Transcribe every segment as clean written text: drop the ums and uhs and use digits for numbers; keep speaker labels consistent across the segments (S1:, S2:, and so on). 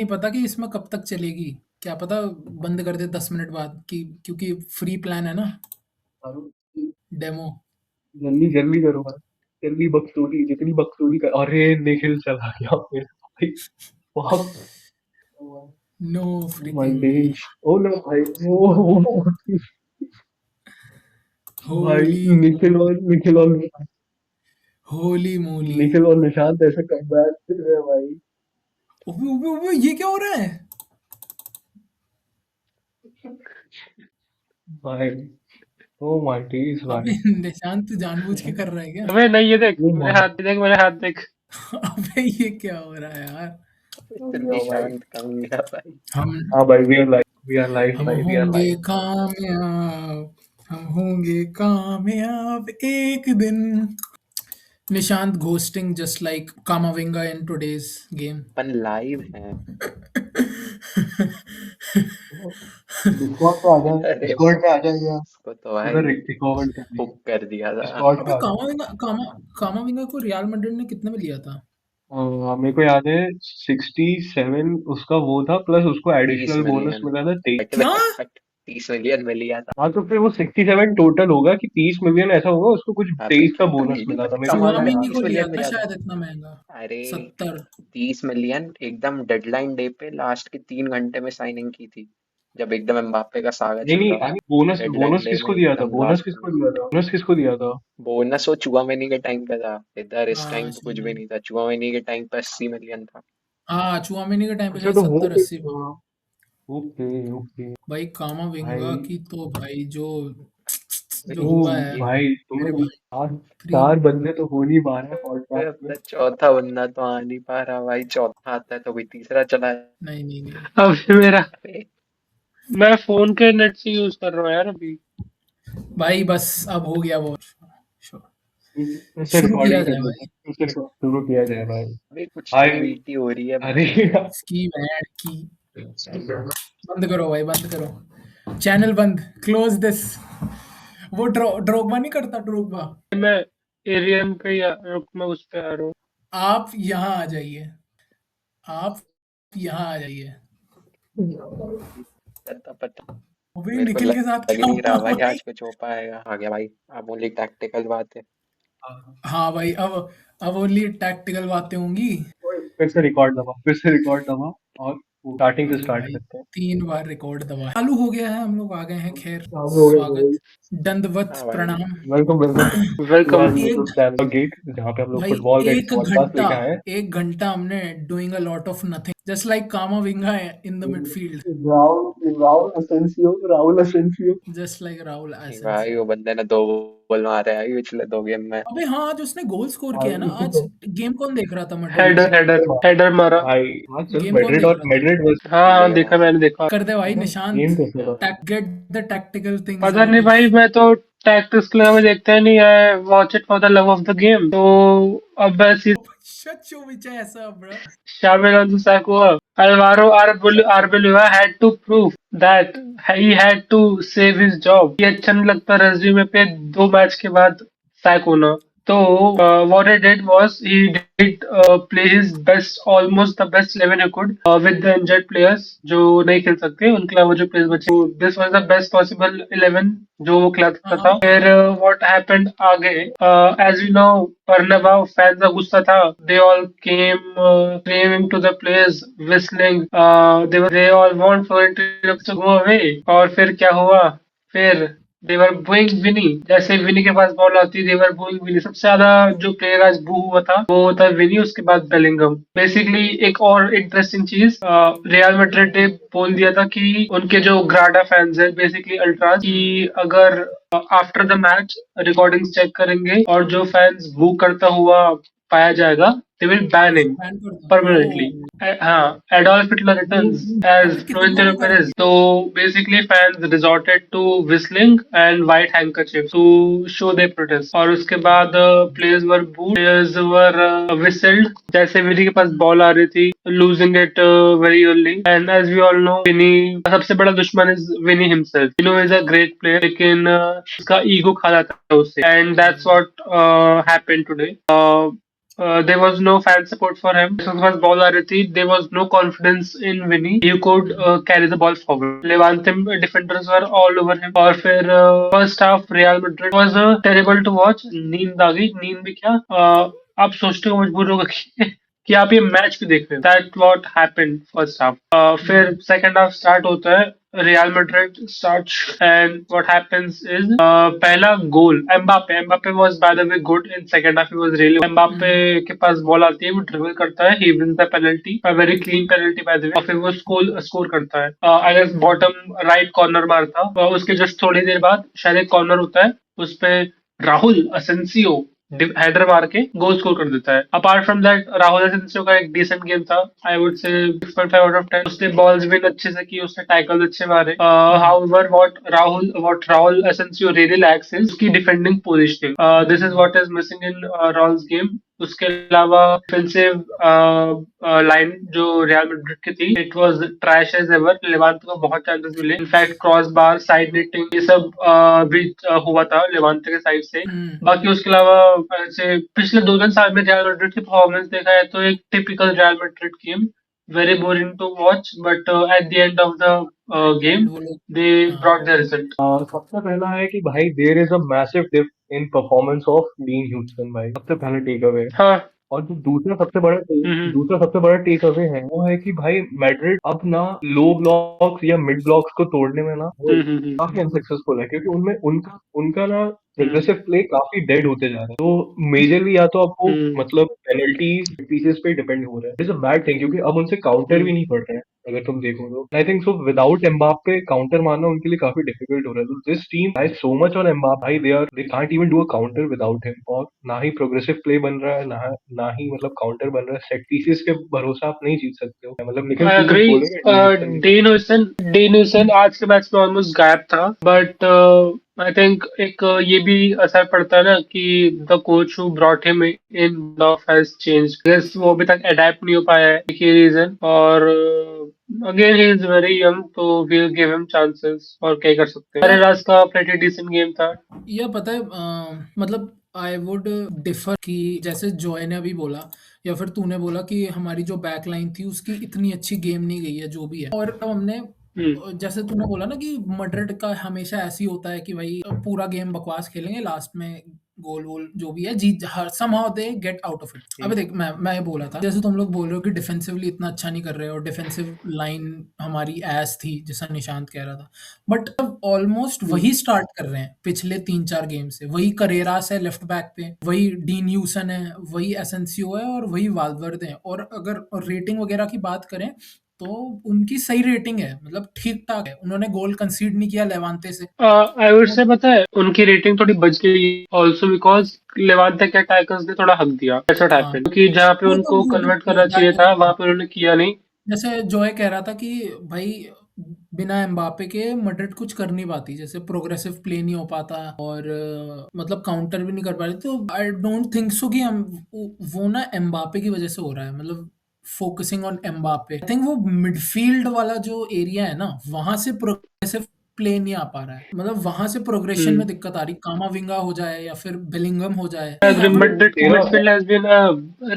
S1: नहीं पता कि इसमें कब तक चलेगी। क्या पता बंद कर दे 10 मिनट बाद कि क्योंकि फ्री प्लान है ना। डेमो।
S2: जल्दी जल्दी करो भाई, जल्दी बकचोदी, जितनी बकचोदी कर। अरे निखिल चला गया फिर भाई। fuck,
S1: no
S2: oh my
S1: freaking way.
S2: days, oh no भाई, oh, भाई
S1: होली होली मोली।
S2: निखिल और निशांत ऐसे कमबैक कर रहे हैं भाई।
S1: ओबे ओबे ओबे ये क्या हो रहा है?
S2: भाई oh my days
S1: अबे
S2: भाई।
S1: निशांत तू जानबूझ के कर रहा है क्या?
S3: अबे नहीं, ये देख
S2: oh
S3: मेरे
S2: my,
S3: हाथ देख, मेरे हाथ देख।
S1: अबे ये क्या हो रहा है यार?
S2: oh भाई।
S4: निशांत कम गया भाई।
S1: हम
S2: हाँ भाई, वी आर लाइव
S1: हम
S2: भाई, वी आर
S1: होंगे
S2: लाइव।
S1: कामयाब, हम होंगे कामयाब एक दिन। Nishant ghosting just like कामाविंगा in today's game.
S4: Upon live हैं।
S2: डिस्कॉर्ड पे आ जाए,
S4: अरे
S2: डिस्कॉर्ड पे आ जाए यार।
S4: उसको तो भाई
S2: उधर रिकॉर्ड कर लेंगे।
S4: हुक कर दिया था।
S2: डिस्कॉर्ड पे
S1: अबे
S2: आ जाए।
S1: कामाविंगा को रियल मैड्रिड ने कितने में लिया था?
S2: मेरे को याद है 67 उसका वो था, प्लस उसको
S4: 30
S2: एडिशनल बोनस
S4: मिलियन
S2: मिला था 23।
S1: क्या?
S4: 30 मिलियन में लिया था।
S2: हाँ तो फिर वो 67 टोटल होगा कि 30 मिलियन ऐसा होगा, उसको कुछ
S4: हाँ तो
S2: 23 का
S4: तो
S2: बोनस
S4: मिल
S2: मिला था, मेरे को याद है
S1: चुआमेनी
S2: यार।
S4: 30
S1: को लिया
S4: मिलियन
S1: था
S4: मिला था।
S1: शायद इतना महंगा।
S4: अरे
S1: 70।
S4: 30 मिलियन एकदम डेडलाइन डे पे लास्ट के 3 घंटे में साइनिंग की थी, जब एकदम एम्बाप्पे का सागा
S2: नहीं
S4: चल
S2: नहीं,
S4: रहा था।
S2: बोनस
S4: डेडलाइन
S2: बोनस
S4: डे में
S2: किसको दिया था,
S4: एकदम
S2: बोनस
S4: लास्ट
S2: किसको दिया था, बोनस किसको दिया था?
S4: बोनस वो चुआमेनी के टाइम पे था। इधर इस
S1: हाँ
S4: टाइम पे
S1: सही
S4: कुछ भी
S1: है।
S4: नहीं था। चुआमेनी के टाइम पे 80 मिलियन था।
S1: हाँ चुआमेनी के टाइम पे
S2: अच्छा
S1: शायद
S2: तो वो
S1: 70-80।
S2: ओके ओके
S1: भाई कामाविंगा
S2: भाई।
S1: की तो भाई जो जो
S2: ओ
S1: हुआ है
S4: ये
S2: भाई,
S1: मेरे
S2: तुम्हें
S1: भाई।
S2: चार
S1: फ्री।
S2: चार बंदे तो हो नहीं पा रहे
S4: अरे
S2: पॉडकास्ट में।
S4: अपना चौथा बंदा तो आ नहीं पा रहा भाई। चौथा आता है तो भी तीसरा चला
S1: नहीं नहीं नहीं।
S3: अभी मेरा,
S4: जाए।
S3: मैं फोन के नेट से यूज कर रहा हूँ यार अभी।
S1: भाई बस अब हो गया वो।
S2: फिर से
S1: शुरू किया
S2: रिकॉर्डिंग कर
S1: जाए
S2: दो,
S1: भाई।
S2: फिर से शुरू किया जाए भाई।
S4: अभी कुछ तो
S2: भाई
S4: बीटी हो रही है
S2: अरे
S4: भाई।
S1: इसकी बैंड की। बंद करो भाई बंद करो। चैनल बंद। Close this. वो ड्रोगबा नहीं करता ड्रोगबा।
S3: मैं एरियन पे या रुक, मैं उस पे आ रहा हूँ।
S1: आप यहाँ आ जाइए। आप यहाँ आ जाइए।
S4: पता पता।
S1: अबे
S4: मेरे को
S1: निखिल के साथ
S4: लग ही
S1: क्या
S4: नहीं रहा
S1: हुआ
S4: भाई
S1: भाई?
S4: आज कुछ हो पाएगा। आ गया भाई। अब ओनली टैक्टिकल बात है।
S1: हाँ भाई अब ओनली टैक्टिकल बातें होंगी।
S2: फिर से रिकॉर्ड दबा, फिर से रिकॉर्ड दबा, और स्टार्टिंग से
S1: अरे
S2: स्टार्ट
S1: भाई
S2: करते हैं।
S1: 3 बार रिकॉर्ड दबा चालू हो गया है। हम लोग आ गए हैं। खैर
S2: काम हो गया
S1: स्वागत।
S2: भाई।
S1: दंडवत
S4: हाँ भाई।
S1: प्रणाम।
S2: Welcome welcome to
S3: welcome.
S2: Our YouTube
S1: एक
S2: चैनल गेट, जहाँ पे हम लोग
S1: भाई
S2: फुटबॉल का एक
S1: एक
S2: पॉडकास्ट
S1: घंटा
S2: लेके आए हैं।
S1: 1 घंटा हमने doing a lot of nothing just like कामाविंगा in the midfield.
S2: Rahul Asensio.
S1: Just like Rahul
S4: नहीं भाई
S1: एसेंसियो।
S4: वो बंदे ने 2 गोल मारे हैं पिछले 2 गेम में।
S1: अबे हाँ आज उसने गोल स्कोर किया है ना
S2: भाई
S1: आज। गेम कौन देख रहा था मैड्रिड का?
S3: हेडर हेडर हेडर मारा।
S2: भाई हाँ चल,
S1: गेम कौन
S2: मैड्रिड
S1: देख
S2: और
S1: रहा था?
S2: मैड्रिड बस।
S3: हाँ हाँ,
S4: ले
S3: देखा,
S4: रहा।
S3: मैंने देखा।
S1: कर दे भाई
S2: गेम
S1: निशांत।
S2: कैसे था?
S1: गेट द टैक्टिकल थिंग्स
S3: पता नहीं
S1: राइट।
S3: भाई, मैं तो टैक्टिक्स के लिए देखता ही नहीं है, watch it for the love of the game. तो अब बस
S1: Shut your bitch ass up, bro.
S3: Xabi Alonso, Alvaro Arbeloa had to prove that he had to save his job. ये अच्छा नहीं लगता रेज्यूमे पे 2 मैच के बाद सैक होना। तो what he did was he did play his best, almost the best 11 he could with the injured players जो नहीं खेल सकते, उनके अलावा जो प्लेयर्स बचे। This was the best possible 11 जो वो खिला सकता था।
S1: हाँ
S3: फिर what happened आगे, as we know, Bernabeu fans का गुस्सा था। They all came screaming to the players, whistling. They all want Florentino to go away. और फिर क्या हुआ? फिर देवर बूइंग विनी। जैसे विनी के पास बॉल आती, देवर बूइंग विनी। सबसे ज्यादा जो प्लेयर आज बू हुआ था वो था विनी, उसके बाद बेलिंगम। बेसिकली एक और इंटरेस्टिंग चीज, रियल मैड्रिड ने बोल दिया था कि उनके जो ग्राडा फैंस है, बेसिकली अल्ट्रास, कि अगर after the match recordings check करेंगे और जो फैंस बू करता हुआ पाया जाएगा, they will ban him
S1: ban कर दो।
S3: permanently.
S1: ओ
S3: हाँ, Adolf Hitler returns as
S1: अबे कितना
S3: Florentino
S1: वो कर
S3: Perez. So basically fans resorted to whistling and white handkerchiefs to show their protest. और उसके बाद players were booed, players were whistled जैसे विनी के पास बॉल आ रही थी, losing it very early. And as we all know, विनी का सबसे बड़ा दुश्मन is Winnie himself. You know, is a great player, लेकिन उसका ईगो खा जाता है उससे, and that's what happened today. There was no fan support for him. उसके पास बॉल आ रही थी. There was no confidence in Vinny. He could carry the ball forward. Levante defenders were all over him. और फिर first half Real Madrid was terrible to watch. नींद आ गई. नींद भी क्या? आप सोचते हो मजबूर होगा कि आप ये मैच भी देख रहे हो. That what happened first half. फिर second half start होता है. Real Madrid starts and what happens is पहला गोल Mbappe was by the way good in second half. He was really Mbappe के पास बॉल आती है, वो ड्रिबल करता है, he wins the penalty, a very clean penalty by the way, और फिर वो स्कोर करता है. I guess bottom right corner मारता. उसके जस्ट थोड़ी देर बाद शायद एक कॉर्नर होता है, उस पे राहुल असेंसियो हेडर मार के गोल स्कोर कर देता है. अपार्ट फ्रॉम दैट राहुल एसेंसियो का एक डिसेंट गेम था. I would say 6.5 out of 10. उसने बॉल्स विन अच्छे से की, उसने टैकल अच्छे मारे. However what Raul Asencio really lacks is उसकी defending positioning. This is what is missing in Raul's game. उसके अलावा डिफेंसिव लाइन जो रियल मैड्रिड की थी, it was trash as ever. Levante को बहुत चांसेस मिले. In fact crossbar, side netting, ये सब भी हुआ था लेवांते के साइड से. बाकी उसके अलावा ऐसे पिछले 2-3 साल में रियल मैड्रिड की परफॉर्मेंस देखा है तो एक typical real Madrid game. Very boring to watch, but at the end of the game,
S1: वो लोग
S3: they brought the result.
S2: सबसे पहला है कि भाई there is a massive dip in performance of Dean Huijsen. भाई सबसे पहला टेक अवे.
S3: हाँ.
S2: और जो दूसरा सबसे बड़ा टेक अवे है वो है कि भाई मैड्रिड अब ना लो ब्लॉक्स या मिड ब्लॉक्स को तोड़ने में ना वो काफी अनसक्सेसफुल है, क्योंकि उनमें उनका उनका ना प्रोग्रेसिव प्ले काफी डेड होते जा रहा है. तो मेजरली या तो आपको मतलब पेनल्टी पीसेस पे डिपेंड हो रहा है. इट्स अ बैड थिंग, क्योंकि अब उनसे काउंटर भी नहीं पड़ रहे हैं अगर तुम देखो तो. I think so without Mbappe counter मारना उनके लिए काफी डिफिकल्ट हो रहा है. तो this team I so much on Mbappe. भाई they can't even do a counter without him. और ना ही प्रोग्रेसिव प्ले बन रहा है, ना ही मतलब काउंटर बन रहा है. सेट पीसेस के भरोसा आप नहीं जीत सकते हो. मतलब निखिल
S3: I
S2: तू कुछ
S3: agree.
S2: बोलेगा?
S3: Dean Huijsen आज के मैच में ऑलमोस्ट गायब था, बट आई थिंक एक ये भी असर पड़ता है ना कि the coach who brought him in has changed. Guess वो अभी तक अडेप्ट नहीं हो पाया है, एक ही रीजन. और again he is very young, तो we will give him chances. और क्या कर सकते हैं. राज का प्रेटी डिसेंट गेम था.
S1: या पता है मतलब आई वुड डिफर कि जैसे जॉय ने अभी बोला या फिर तूने बोला कि हमारी जो बैक लाइन थी उसकी इतनी अच्छी गेम नहीं गई है जो भी है. और हमने जैसे तूने बोला ना कि मैड्रिड का हमेशा ऐसी होता है कि भाई पूरा गेम बकवास खेलेंगे, लास्ट में गोल वोल जो भी है जीत, हर somehow they get out of it. अबे देख मैं ये बोला था, जैसे तुम लोग बोल रहे हो कि डिफेंसिवली इतना अच्छा नहीं कर रहे और डिफेंसिव लाइन हमारी एस थी जैसा निशांत कह रहा था, बट अब ऑलमोस्ट वही स्टार्ट कर रहे हैं पिछले 3-4 गेम से. वही करेरास है लेफ्ट बैक पे, वही डीन ह्यूसन है, वही एसेंसियो है और वही वाल्वर्दे है. और अगर रेटिंग वगैरह की बात करें तो उनकी सही रेटिंग है, मतलब ठीक ठाक है. उन्होंने गोल कंसीड नहीं किया लेवांते से.
S3: आई वुड से पता है उनकी रेटिंग थोड़ी बच गई ऑल्सो बिकॉज लेवांते के अटैकर्स ने थोड़ा हक दिया. That's what happened. क्योंकि जहाँ पे
S1: वो तो
S3: उनको
S1: वो
S3: कन्वर्ट
S1: तो
S3: करना
S1: होता
S3: चाहिए
S1: है.
S3: था वहां पे उन्होंने किया नहीं.
S1: जैसे जॉय कह रहा था कि भाई बिना एम्बापे के मैड्रिड कुछ कर नहीं पाती, जैसे प्रोग्रेसिव प्ले नहीं हो पाता और मतलब काउंटर भी नहीं कर पा रही. तो आई डोंट थिंक सो कि हम वो ना एम्बापे की वजह से हो रहा है, मतलब focusing on Mbappe. I think वो मिडफील्ड वाला जो एरिया है ना वहां से प्रोग्रेसिव प्ले नहीं आ पा रहा है, मतलब वहां से प्रोग्रेशन में दिक्कत आ रही. कामाविंगा हो जाए या फिर बेलिंगम हो जाए.
S3: Madrid midfield has been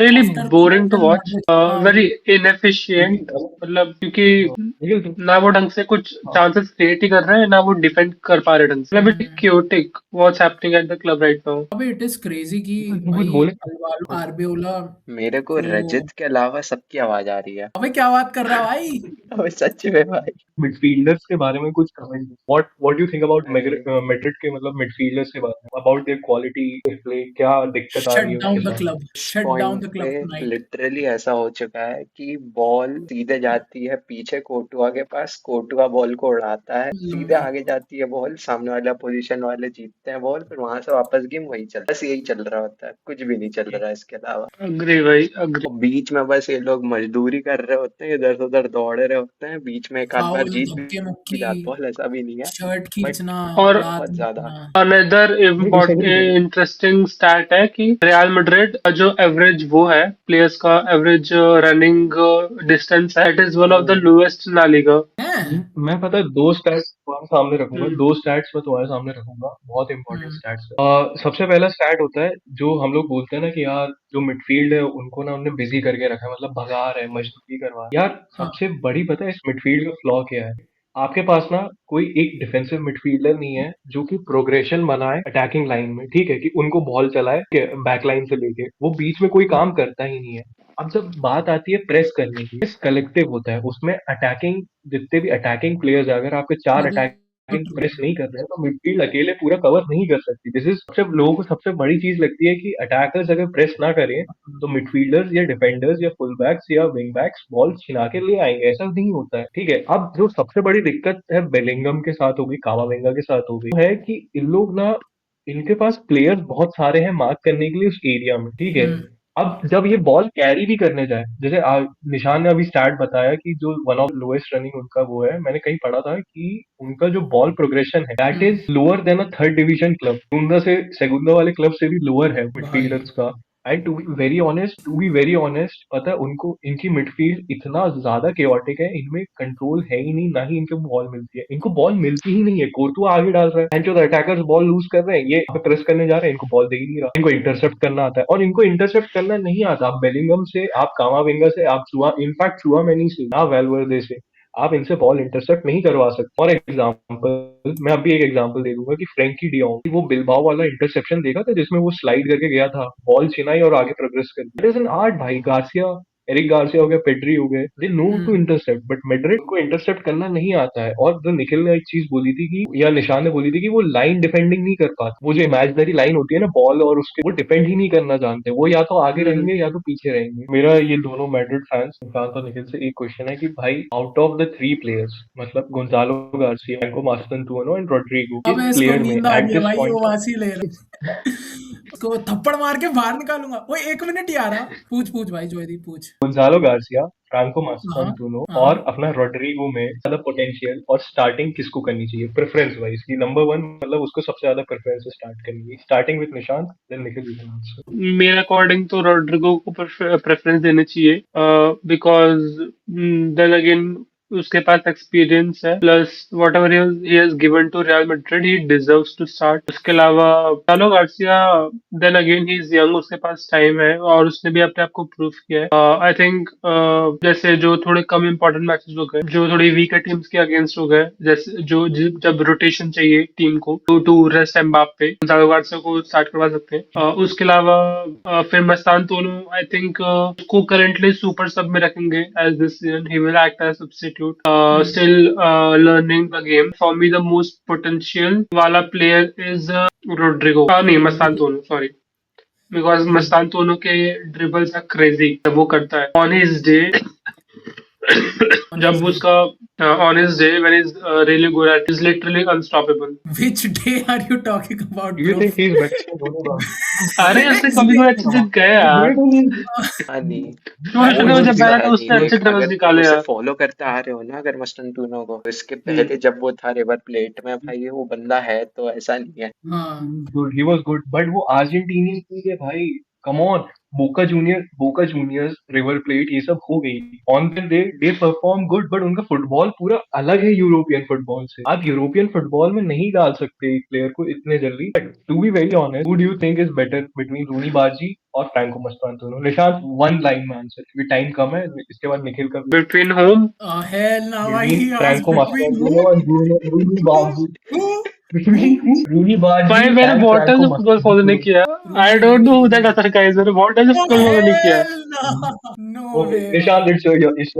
S3: really
S1: After
S3: boring to
S1: Real
S3: watch.
S1: Madrid, हाँ.
S3: Very inefficient. मतलब क्योंकि ना वो ढंग से कुछ चांसेस क्रिएट ही कर रहे हैं, ना वो डिफेंड कर पा रहे ढंग से. मतलब chaotic what's happening at the club right now.
S1: अबे इट इज क्रेजी कि
S2: कुछ
S1: भाई
S2: बोले?
S1: अल्वारो आर्बेओला.
S4: मेरे को
S1: तो
S4: रजत के अलावा सबकी आवाज आ रही है.
S1: अबे क्या बात कर रहा है भाई.
S4: अबे सच में भाई.
S2: मिडफील्डर्स के बारे में कुछ comment. What do you think about Madrid के मतलब मिडफील्डर्स के बारे में, अबाउट देयर क्वालिटी प्ले, क्या दिक्कत आ
S1: शट
S2: रही है
S1: डाउन
S2: उनके
S1: द
S2: साथ?
S1: Club, shut down the
S4: point
S1: club
S4: पे
S1: टुनाइट.
S4: लिटरली ऐसा हो चुका है कि बॉल सीधे जाती है पीछे कोर्टुआ के पास, कोर्टुआ बॉल को उड़ाता है, सीधे आगे जाती है बॉल, सामने वाला पोजीशन वाले जीतते हैं बॉल, फिर वहां से वापस गेम वही चल, बस यही चल रहा होता है, कुछ भी नहीं चल रहा है इसके अलावा.
S3: Agree भाई, agree.
S4: और बीच में बस ये लोग मजदूरी कर रहे होते हैं, इधर से उधर दौड़ रहे होते हैं, बीच में एक आध बार
S1: फाउल,
S4: जीत
S1: धक्के
S4: भी
S1: मुक्की,
S4: जाते बॉल, ऐसा भी नहीं है,
S1: शर्ट
S4: बट
S1: खींचना,
S3: और
S1: लात
S4: बहुत ज्यादा.
S1: मारना.
S3: another इंटरेस्टिंग स्टैट है कि रियल मैड्रिड का जो एवरेज वो है प्लेयर्स का एवरेज रनिंग डिस्टेंस है, it is one of the lowest in La Liga.
S1: हैं?
S2: मैं पता है दो स्टैट्स सामने रखूंगा,
S3: हम्म
S2: 2 स्टैट्स मैं तुम्हारे सामने रखूंगा, बहुत इंपॉर्टेंट
S1: हुँ,
S2: स्टैट्स है। सबसे पहला स्टैट होता है जो हम लोग बोलते हैं ना कि यार जो मिडफील्ड है उनको ना उनने बिजी करके रखा है, मतलब भगा रहे हैं, मजदूरी करवा रहे हैं। यार
S1: हाँ,
S2: सबसे बड़ी पता है इस मिडफील्ड का फ्लॉ क्या है? आपके पास ना कोई एक डिफेंसिव मिडफील्डर नहीं है जो कि प्रोग्रेशन बनाए अटैकिंग लाइन में, ठीक है, कि उनको बॉल चलाए बैक लाइन से लेके, वो बीच में कोई काम करता ही नहीं है। अब जब बात आती है प्रेस करने की, कलेक्टिव होता है उसमें, अटैकिंग जितने भी अटैकिंग प्लेयर्स है, अगर आपके 4
S1: बिल्कुल
S2: अटैकिंग
S1: ट्रू।
S2: प्रेस नहीं कर रहे हैं तो मिडफील्ड अकेले पूरा कवर नहीं कर सकती। दिस इज सबसे लोगों को सबसे बड़ी चीज लगती है कि अटैकर्स अगर प्रेस ना करें तो मिडफील्डर्स या डिफेंडर्स या फुल बैक्स या विंग बैक्स बॉल छिना के ले आएंगे, ऐसा नहीं होता है, ठीक है। अब जो सबसे बड़ी दिक्कत है बेलिंगम के साथ होगी, कामाविंगा के साथ होगी, वो है कि इन लोग ना, इनके पास प्लेयर्स बहुत सारे हैं मार्क करने के लिए उस एरिया में, ठीक है।
S1: हुँ,
S2: अब जब ये बॉल कैरी भी करने जाए, जैसे निशान ने अभी स्टैट बताया कि जो वन ऑफ लोएस्ट रनिंग उनका वो है, मैंने कहीं पढ़ा था कि उनका जो बॉल प्रोग्रेशन है that
S1: hmm,
S2: is lower than a third division club, Segunda से सेगुंदा वाले क्लब से भी लोअर है
S1: भाई
S2: मिडफील्डर्स का। And to be very honest, पता है उनको इनकी मिडफील्ड इतना ज्यादा केओटिक है, इनमें कंट्रोल है ही नहीं, ना ही इनको बॉल मिलती है, इनको बॉल मिलती ही नहीं है। कोर्तुआ आगे डाल रहा है एंड जो अटैकर्स बॉल लूज कर रहे हैं, ये प्रेस करने जा रहे हैं, इनको बॉल दे ही नहीं रहा, इनको इंटरसेप्ट करना आता है, और इनको इंटरसेप्ट करना नहीं आता। आप बेलिंगम से, आप कामाविंगा से, आप चुआ, इनफैक्ट चुआमेनी से, ना वेलवर्दे से, आप इनसे बॉल इंटरसेप्ट नहीं करवा सकते। और एग्जांपल मैं अभी एक एग्जांपल दे दूंगा कि फ्रेंकी डियोंग, वो बिलबाओ वाला इंटरसेप्शन देखा था जिसमें वो स्लाइड करके गया था, बॉल छिनाई और आगे प्रोग्रेस कर दी। इट इज एन आर्ट भाई। गार्सिया, एरिक गार्सिया हो गया, पेड्री हो गए, they know to
S1: uh,
S2: intercept, but Madrid को इंटरसेप्ट करना नहीं आता है। और जो निखिल ने एक चीज बोली थी कि, या निशान ने बोली थी कि वो लाइन डिफेंडिंग नहीं कर पाते, वो जो इमेजिनरी लाइन होती है ना बॉल और उसके, वो डिफेंड ही नहीं करना जानते, वो या तो आगे
S3: हम्म
S2: रहेंगे या तो पीछे रहेंगे। मेरा ये दोनों मैड्रिड फैंस, निशांत और निखिल से एक क्वेश्चन है कि भाई आउट ऑफ द 3 प्लेयर्स, मतलब Gonzalo Garcia, Franco Mastantuono and Rodrigo,
S1: अब
S2: इस
S1: इसको
S2: प्लेयर में
S1: नींद आ
S2: एट
S1: गई है
S2: दिस
S1: भाई, ये
S2: पॉइंट,
S1: उबासी ले रहा है। उसको थप्पड़ मार के बाहर निकालूँगा। ओए 1 मिनट यार, पूछ भाई जोयदीप पूछ।
S2: गोंजालो गार्सिया, फ्रांको
S1: हाँ,
S2: मास्टरानोटूनो
S1: हाँ।
S2: और अपना रोड्रिगो में ज्यादा पोटेंशियल, और स्टार्टिंग किसको करनी चाहिए प्रेफरेंस वाइज की नंबर 1, मतलब उसको सबसे ज्यादा प्रेफरेंस से स्टार्ट करनी है, starting with Nishant then Nikhil answer.
S3: मेरे अकॉर्डिंग तो रोड्रिगो को प्रेफरेंस देनी चाहिए बिकॉज देन अगेन उसके पास एक्सपीरियंस है plus whatever he has given to Real Madrid he deserves to start. उसके अलावा चालो Garcia then again he is young, उसके पास टाइम है और उसने भी अपने आप को प्रूव किया है। आई थिंक जैसे जो थोड़े कम इंपॉर्टेंट मैचेस हो गए, जो थोड़ी वीकर टीम्स के अगेंस्ट हो गए, जैसे जब रोटेशन चाहिए टीम को to rest Mbappe, Gonzalo Garcia को स्टार्ट करवा सकते हैं। उसके अलावा फिर मस्तान दोनों आई थिंक को करंटली सुपर सब में रखेंगे as this season, he will act as substitute,
S1: uh,
S3: still learning the game. For me the most potential वाला प्लेयर इज रोड्रिगो, नहीं मस्तान दोनों, सॉरी, बिकॉज मस्तान दोनों के ड्रिबल्स आर क्रेजी जब वो करता है on his day.
S1: On his
S3: जब
S1: डे।
S3: उसका on his day when is really good at, is literally unstoppable.
S1: Which day are you talking about
S2: do you
S1: bro?
S2: Think he is better than Dhoni bro?
S3: अरे उसने
S1: next
S3: कभी
S1: day.
S3: कोई अच्छे दिन गए यार,
S4: हनी,
S3: वर्ल्ड
S4: वो
S3: कप जब
S4: चीज
S3: पहला
S4: है
S3: था
S4: नहीं,
S3: उसने अच्छे
S4: देख
S3: ड्रिबल्स
S4: अगर तुम
S3: निकाले
S4: उसे
S3: यार।
S4: फॉलो करते आ रहे हो ना, अगर मस्टन टूनो को, तो इसके
S3: हम्म
S4: पहले जब वो था रिवर प्लेट में, भाई वो बंदा है तो ऐसा नहीं है।
S1: हाँ,
S2: good, he was good, but वो अर्जेंटीनियन लीग है भाई, come on. Boca Juniors, river plate, ये सब हो गई on the day, they perform good, but उनका फुटबॉल पूरा अलग है यूरोपियन फुटबॉल से। आप यूरोपियन फुटबॉल में नहीं डाल सकते एक प्लेयर को इतने जल्दी। To be very honest, who do you think is better between Rooney Bardghji और Franco Mastantuono? Nishant, one line में आंसर, क्योंकि टाइम कम है, इसके बाद निखिल का भी।
S3: Between home.
S1: हेल ना भाई,
S2: between
S1: he asked
S2: Franco
S1: between who?
S2: Mastantuono और रूनी बाजी,
S1: हू? हू?
S2: बिटवीन रूनी
S3: भाई
S2: बाजी
S3: मैंने
S2: एंड
S3: बहुत टाइम
S2: फ्रैंको
S3: से फुटबॉल फॉलो नहीं
S2: मस्तांतुनो।
S3: किया। I don't know who that other guys, मैंने बहुत टाइम से
S1: Oh
S3: फुटबॉल फॉलो नहीं किया।
S1: hell no! No
S2: okay,
S1: way
S2: Nishant,
S1: भाई।
S2: इट्स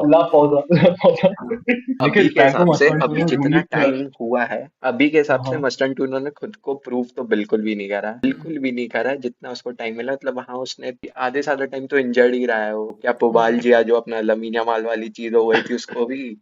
S2: ला पौधा, ला पौधा।
S4: अभी
S2: निखिल,
S4: के
S2: फ्रैंको
S4: हिसाब से, अभी
S2: मस्तांतुनो,
S4: जितना
S2: रूनी
S4: टाइम हुआ है, अभी के हिसाब से
S2: हाँ,
S4: मस्टन टूनो ने खुद को प्रूव तो बिल्कुल भी नहीं करा, बिल्कुल भी नहीं करा जितना उसको टाइम मिला। मतलब हाँ, उसने आधे से आधा टाइम तो इंजर्ड ही रहा है वो, क्या पुबाल जिया जो अपना लमीना माल वाली चीज हो गई थी उसको भी,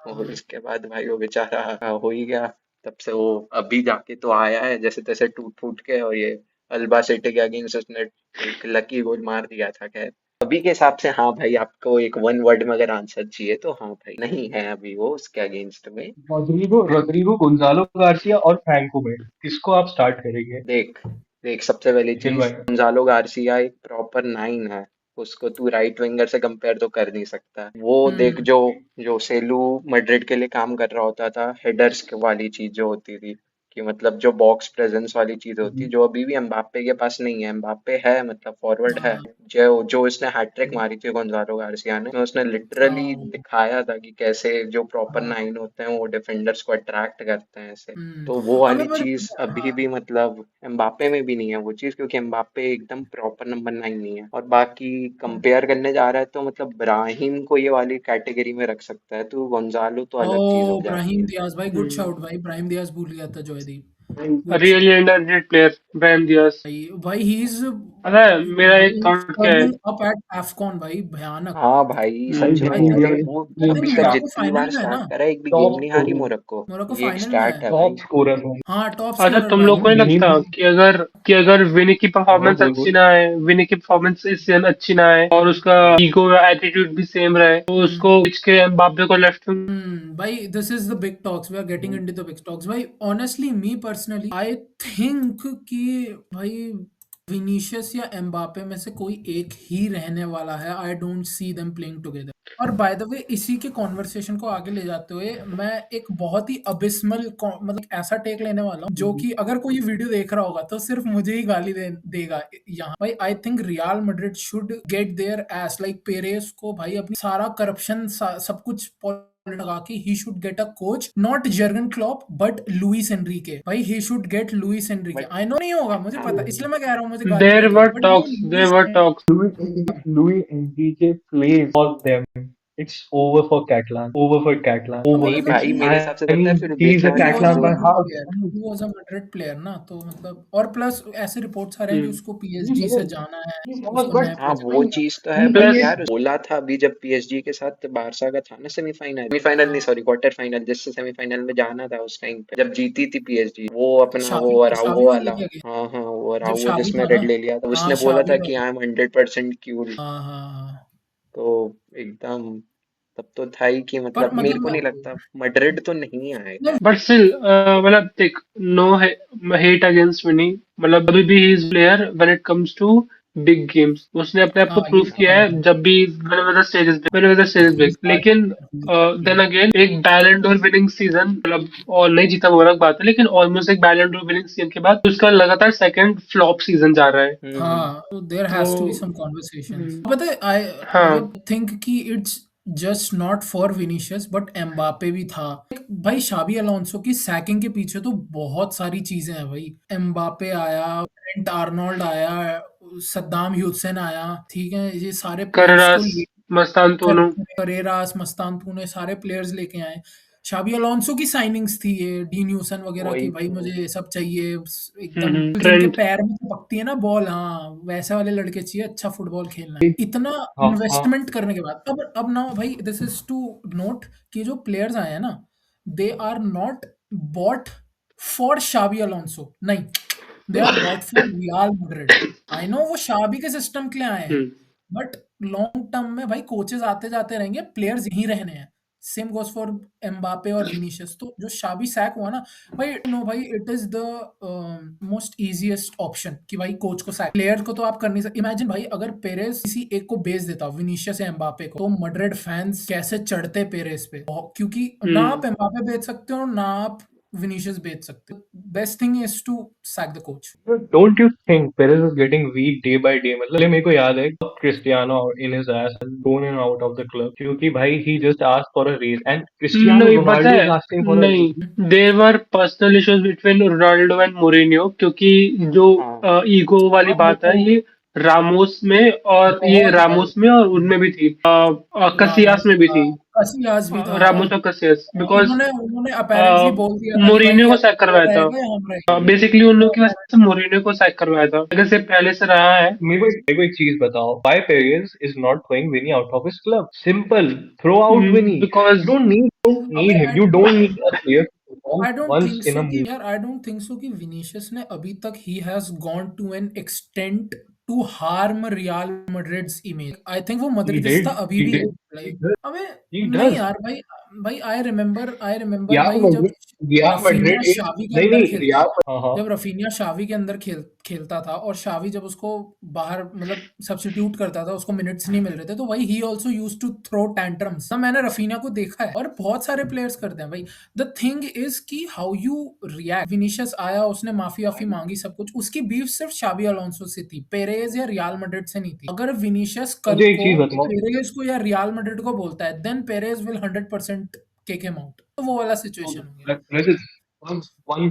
S4: और उसके बाद भाई वो बेचारा हो ही गया। तब से वो अभी जाके तो आया है जैसे तैसे टूट फूट के, और ये अल्बासेटे के अगेंस्ट उसने एक लकी गोल मार दिया था। खैर, अभी के हिसाब से हाँ भाई, आपको एक वन वर्ड में अगर आंसर चाहिए तो हाँ भाई, नहीं है अभी वो उसके अगेंस्ट में।
S2: रोड्रिगो, गोंजालो गार्सिया और फ्रैंको में किसको आप स्टार्ट करेंगे?
S4: देख देख, सबसे पहली
S2: निखिल
S4: चीज,
S2: भाई।
S4: गोंजालो गार्सिया एक प्रॉपर 9 है, उसको तू राइट विंगर से कंपेयर तो कर नहीं सकता। वो देख,
S1: हम्म।
S4: जो जो सेलू मैड्रिड के लिए काम कर रहा होता था, हेडर्स वाली चीज जो होती थी, कि मतलब जो बॉक्स प्रेजेंस वाली चीज होती, जो अभी भी एम्बाप्पे के पास नहीं है। एम्बाप्पे है, मतलब फॉरवर्ड है।
S1: हाँ
S4: जो जो उसने हैट्रिक मारी थी गोंजालो गार्सिया ने, उसने लिटरली
S1: हाँ
S4: दिखाया था कि कैसे जो प्रॉपर
S1: हाँ।
S4: 9 होते हैं वो डिफेंडर्स को अट्रैक्ट करते हैं ऐसे। तो वो
S1: अबे
S4: वाली
S1: पर
S4: चीज अभी
S1: हाँ।
S4: भी मतलब एम्बापे में भी नहीं है वो चीज, क्योंकि एम्बापे एकदम प्रॉपर नंबर 9 नहीं है। और बाकी कंपेयर करने जा रहा है तो मतलब ब्राहिम को ये वाली कैटेगरी में रख सकता है, तो गोंजालो तो
S1: ओ,
S4: अलग चीज हो जाती
S1: ब्राहिम
S4: है।
S1: दियाज भाई, गुड
S3: हम्म
S1: शाउट भाई, ब्राहिम दियाज भूल गया था Joydeep. Good
S3: really underrated player Brian Diaz.
S1: भाई ही इज
S3: पता है मेरा एक थॉट क्या है?
S1: टर्निंग अप एट एफकॉन भाई, भयानक।
S4: हाँ भाई,
S2: भाई
S4: सच
S1: आई
S4: में।
S2: ब्राहिम
S1: थिंक
S4: अरे
S2: डियाज
S4: वो
S1: आई
S2: वो
S1: थिंक
S4: अभी तक
S2: क्या
S1: मोरक्को
S4: जितनी
S1: फाइनल
S4: बार
S1: में है ना।
S4: स्टार्ट करा है, एक भी गेम
S2: टॉप
S4: नहीं हारी
S2: स्कोरर,
S4: मोरक्को।
S1: मोरक्को
S4: ये एक
S1: फाइनल में
S4: स्टैट
S1: है।
S4: है
S2: टॉप
S4: भाई।
S2: स्कोरर भाई।
S1: हाँ, टॉप
S3: अच्छा,
S1: स्कोरर
S3: तुम
S1: भाई।
S3: लोग को नहीं
S2: गेम
S3: लगता
S2: में।
S3: कि अगर विनी की
S2: हाँ
S3: परफॉर्मेंस
S2: बोल
S3: अच्छी
S2: बोल।
S3: ना आए, विनी की परफॉर्मेंस इस सीजन अच्छी ना आए, और उसका ईगो या एटीट्यूड भी सेम रहे, तो
S1: हम्म
S3: उसको खींच के एम्बाप्पे को लेफ्ट विंग।
S1: भाई this is the big talks, we are getting into the big talks भाई। Honestly me personally I think कि भाई विनीशियस या एम्बापे में से कोई एक ही रहने वाला है। I don't see them playing together. और बाय द वे, इसी के कॉन्वर्सेशन को आगे ले जाते हुए मैं एक बहुत ही अबिस्मल मतलब ऐसा टेक लेने वाला हूँ, जो कि अगर कोई वीडियो देख रहा होगा तो सिर्फ मुझे ही गाली देगा यहाँ भाई। I think Real Madrid should get their ass like Perez को भाई, अपनी सारा करप्शन सब कुछ लगा के ही should get a coach, not Jurgen Klopp but Luis Enrique. भाई he should get Luis Enrique.
S4: But
S1: I know नहीं होगा, मुझे
S4: हाँ,
S1: पता, इसलिए मैं कह रहा हूँ मुझे गाली
S3: देयर
S1: पड़ेगी,
S3: वर
S1: बट भाई
S3: talks there
S1: Louis
S3: were talks
S2: Louis Enrique plays for them. It's over for Catalan. Over for Catalan.
S1: अबे
S2: Over.
S4: नहीं
S1: बट
S2: It's
S4: भाई, मेरे हिसाब से
S2: I
S4: पता है
S2: mean
S4: फिर
S2: he's a
S4: बेचारे
S1: ही वाज
S4: किस
S1: अ
S2: Catalan by
S1: Madrid
S2: heart.
S1: Player, he was a Madrid player ना, तो मतलब और प्लस ऐसे रिपोर्ट्स आ रहे हैं कि
S3: हम्म
S1: उसको
S2: He
S1: पीएसजी से
S2: was.
S1: जाना है,
S2: He was,
S1: उसको
S2: but
S1: नए
S4: हाँ,
S1: प्रोजेक्ट
S4: वो
S1: मिला।
S4: चीज तो है,
S2: he
S4: बट
S3: प्लस
S4: यार बोला था अभी जब पीएसजी के साथ बारसा का था ना सेमीफाइनल, सेमीफाइनल नहीं
S1: हाँ,
S4: सॉरी, क्वार्टर फाइनल, जिससे सेमीफाइनल में जाना था उस टाइम पे जब जीती थी पीएसजी, वो अपना वो
S1: शावी
S4: अराउगो
S1: वाले
S4: वाला।
S1: के आगे,
S4: हाँ हाँ, वो
S1: जब
S4: अराउगो
S1: शावी
S4: जिसमें
S1: था ना।
S4: रेड ले लिया था,
S1: हाँ,
S4: उसने बोला
S1: शावी
S4: था कि
S1: वाला।
S4: I am 100% Kiul.
S1: हाँ हाँ हाँ।
S4: तो एकदम, तब तो था ही कि
S1: पर
S4: मतलब मेरे को नहीं
S1: मतलब
S4: लगता मैड्रिड तो नहीं आएगा
S1: नहीं,
S4: यार।
S3: बट स्टिल मतलब देख, नो हेट अगेंस्ट विनी, मतलब अभी भी he is player when it comes to big games. उसने अपने आप को
S1: हाँ ये
S3: प्रूव किया है जब भी whenever the stage is big। लेकिन देन अगेन एक बैलन डोर विनिंग सीजन, मतलब और नहीं जीता वो अलग बात है, लेकिन ऑलमोस्ट एक बैलन डोर विनिंग सीजन के बाद उसका लगातार सेकंड फ्लॉप सीजन जा रहा है।
S1: हाँ, तो देयर
S3: तो
S1: has to be some conversations. पता है, आई
S3: हाँ,
S1: मतलब थिंक कि it's just not for Vinicius but Mbappe भी था। भाई शाबी अलोंसो की सैकिंग के पीछे तो बहुत सारी चीजें हैं भाई। एम्बापे आया, ट्रेंट आर्नोल्ड आया, सद्दाम ह्यूसेन आया, ठीक है, ये सारे प्लेयर्स को
S3: कररास, मस्तानतुनु।
S1: करेरास, मस्तानतूने सारे प्लेयर्स लेके आए। शाबी अलोंसो की साइनिंग्स थी ये, डी न्यूसन वगैरह की,
S4: वही
S1: भाई
S4: तो।
S1: मुझे ये सब चाहिए एकदम, जिनके
S3: ट्रेंट।
S1: पैर में चिपकती है ना बॉल, हाँ वैसे वाले लड़के चाहिए, अच्छा फुटबॉल खेलना है। इतना
S2: हाँ हाँ
S1: इन्वेस्टमेंट करने के बाद अब ना भाई, दिस इज टू नोट कि जो प्लेयर्स आए हैं ना, they are not bought for Xabi Alonso, नहीं, they are bought for Real Madrid. I know वो शाबी के सिस्टम के लिए आए हैं, बट लॉन्ग टर्म में भाई कोचेस आते जाते रहेंगे, प्लेयर्स यहीं रहने हैं। सेम गोस फॉर एम्बापे और विनीशियस। तो जो शाबी सैक हुआ ना भाई, नो भाई, it is the most easiest option कि भाई कोच को सैक, प्लेयर को तो आप कर नहीं सकते। इमेजिन भाई अगर पेरेस किसी एक को बेच देता, विनीशियस या एम्बापे को, तो मैड्रिड फैंस कैसे चढ़ते पेरेस पे, क्योंकि ना आप एम्बापे बेच सकते हो ना आप विनीशियस बेच सकते हो। Best thing is to sack the coach.
S2: don't you think Perez is getting weak day by day? मतलब मेरे को याद है Cristiano in his ass and thrown him out of the club क्योंकि भाई he just asked for a raise and Cristiano
S3: नहीं पता
S2: Ronaldo
S3: है,
S2: is asking for a raise.
S3: नहीं, there were personal issues between Ronaldo and Mourinho, क्योंकि जो
S4: हाँ
S3: ego वाली
S1: हाँ
S3: बात है
S1: वो
S3: ये रामोस में, और ये
S1: बहुत भाई,
S3: रामोस में और उनमें भी थी, कसियास
S1: रामोस
S3: में भी
S1: था,
S3: थी।
S1: कसियास भी था।
S3: रामोस और कसियास, बिकॉज
S1: उन्होंने उन्होंने अपैरेंटली बोल दिया था कि भाई
S3: मोरिनियो
S1: या
S3: को
S1: तो
S3: सैक
S1: वो
S3: करवाया था।
S1: रहेगा या हम रहेंगे।
S3: बेसिकली उन
S1: तो
S3: लोगों की वजह से मोरिनियो को सैक करवाया था, अगर से पहले से रहा है।
S2: मेरे को एक चीज बताओ why Perez is not throwing Vinny out of his club? Simple, throw out Vinny.
S3: Because
S2: You don't need
S1: अबे
S2: him. You don't need a player to perform
S1: I don't
S2: once
S1: think
S2: in
S1: so
S2: a
S1: कि
S2: movie.
S1: यार, I don't think so कि Vinicius ने अभी तक he has gone to an extent to harm Real Madrid's image. I think वो
S2: He
S1: Madridista
S2: did.
S1: अभी
S2: He
S1: भी है,
S2: did. He
S1: like
S2: does.
S1: अबे
S2: He
S1: नहीं
S2: does.
S1: यार भाई, भाई आई रिमेंबर
S2: रियाल
S1: भाई जब
S2: Madrid Real
S1: Raphinha
S2: Madrid is
S1: शावी के
S2: नहीं
S1: अंदर
S2: नहीं
S1: खेलता
S2: रियाल
S1: था।
S2: हाँ हाँ
S1: जब रफीनिया शावी के अंदर खेलता था और शावी जब उसको बाहर मतलब सब्स्टिट्यूट करता था, उसको मिनट्स नहीं मिल रहे थे, तो भाई he also used to throw tantrums. ना मैंने रफीनिया को देखा है और बहुत सारे प्लेयर्स करते हैं भाई। द थिंग इज कि हाउ यू रिएक्ट। विनीशियस आया, उसने माफी वाफी मांगी, सब कुछ। उसकी बीफ सिर्फ शावी अलोंसो से थी, पेरेज या रियल मैड्रिड से नहीं थी। अगर विनीशियस कल
S2: मुझे एक
S1: को
S2: चीज बताओ
S1: पेरेज को या रियल मैड्रिड को बोलता है, then Perez will 100% kick him out। तो वो वाला सिचुएशन हो गया।
S2: Rajat, one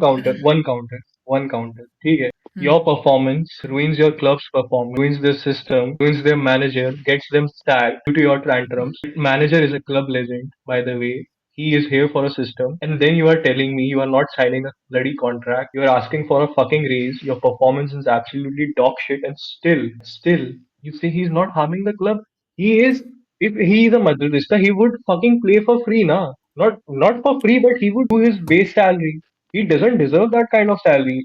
S2: counter, ठीक है. Your
S1: hmm.
S2: performance ruins your club's performance, ruins their system, ruins their manager, gets them sacked due to your tantrums. Manager is a club legend, by the way. He is here for a system, and then you are telling me you are not signing a bloody contract. You are asking for a fucking raise. Your performance is absolutely dog shit, and still, you say he's not harming the club. He is. If he is a Madridista, he would fucking play for free, na. Not for free, but he would do his base salary. He doesn't deserve that kind of salary.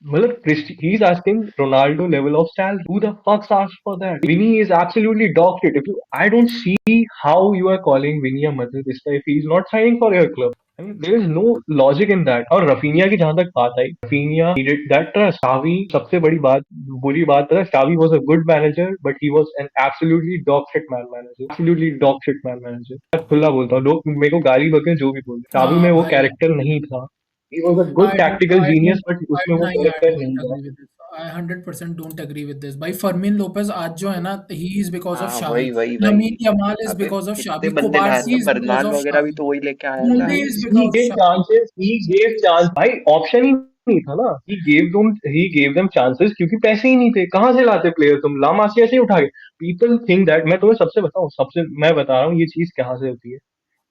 S2: Matlab, he's asking Ronaldo level of salary. Who the fuck's asked for that? Vinny is absolutely dog shit. I don't see how you are calling Vinny a Madridista if he's not signing for your club. I mean, there is no logic in that. और Raphinha की जहां तक बात आई, Raphinha needed that trust. Xavi सबसे बड़ी बात बुरी बात है, Xavi was a good manager, but he was an absolutely dog shit man manager. Absolutely dog shit man manager. मैं खुला बोलता हूँ, लोग मेरे को गाली बके जो भी बोलते, Xavi में वो
S1: भाई
S2: कैरेक्टर नहीं था. He was a good tactical
S1: I
S2: genius,
S1: don't
S2: but
S1: I
S2: उसमें वो
S1: नहीं I
S2: कैरेक्टर नहीं
S1: don't
S2: था.
S1: agree with this। I 100% don't agree with this। भाई फर्मीन लोपेज आज जो है ना, he is because of
S4: हाँ
S1: शावी।
S4: वही वही
S1: लमीन
S4: वही।
S1: यमाल is
S4: अबे
S1: because of
S4: कितने
S1: शावी।
S4: बंदे लाया था,
S1: कुबारसी is because
S4: बरनाल
S1: of
S4: वगैरह भी
S1: शावी।
S4: तो वही लेके आया था।
S1: कुंडे is
S2: He
S1: because of
S2: gave
S1: शावी।
S2: chances. He gave chance. भाई ऑप्शन ही नहीं था ना. He gave them chances क्योंकि पैसे ही नहीं थे. कहाँ से लाते प्लेयर तुम? लामासिया से ही उठा के. People think that मैं तुम्हें सबसे मैं बता रहा हूँ ये चीज कहाँ से होती है.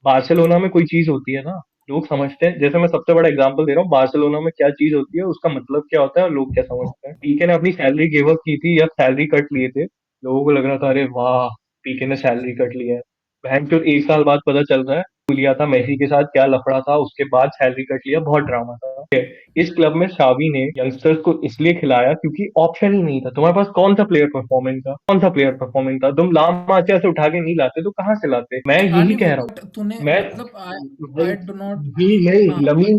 S2: बार्सिलोना में कोई चीज होती है ना, लोग समझते हैं. जैसे मैं सबसे बड़ा एग्जांपल दे रहा हूँ, बार्सिलोना में क्या चीज होती है, उसका मतलब क्या होता है और लोग क्या समझते हैं. पीके ने अपनी सैलरी गिव अप की थी या सैलरी कट लिए थे, लोगों को लग रहा था अरे वाह पीके ने सैलरी कट लिया है. बहन चोद 1 साल बाद पता चल रहा है लिया था मेसी के साथ क्या लफड़ा था, उसके बाद सैलरी कट लिया, बहुत ड्रामा था. ठीक है, इस क्लब में शावी ने यंगस्टर्स को इसलिए खिलाया क्योंकि ऑप्शन ही नहीं था. तुम्हारे पास कौन सा प्लेयर परफॉर्मिंग था? तुम लामाचिया से उठा के नहीं लाते तो कहाँ से लाते? मैं यही
S1: नहीं वो
S2: कह रहा हूँ.
S1: बट तूने
S2: मैं
S1: मतलब
S2: भाई
S1: I do not।
S2: भी नहीं.
S1: हाँ
S2: lamin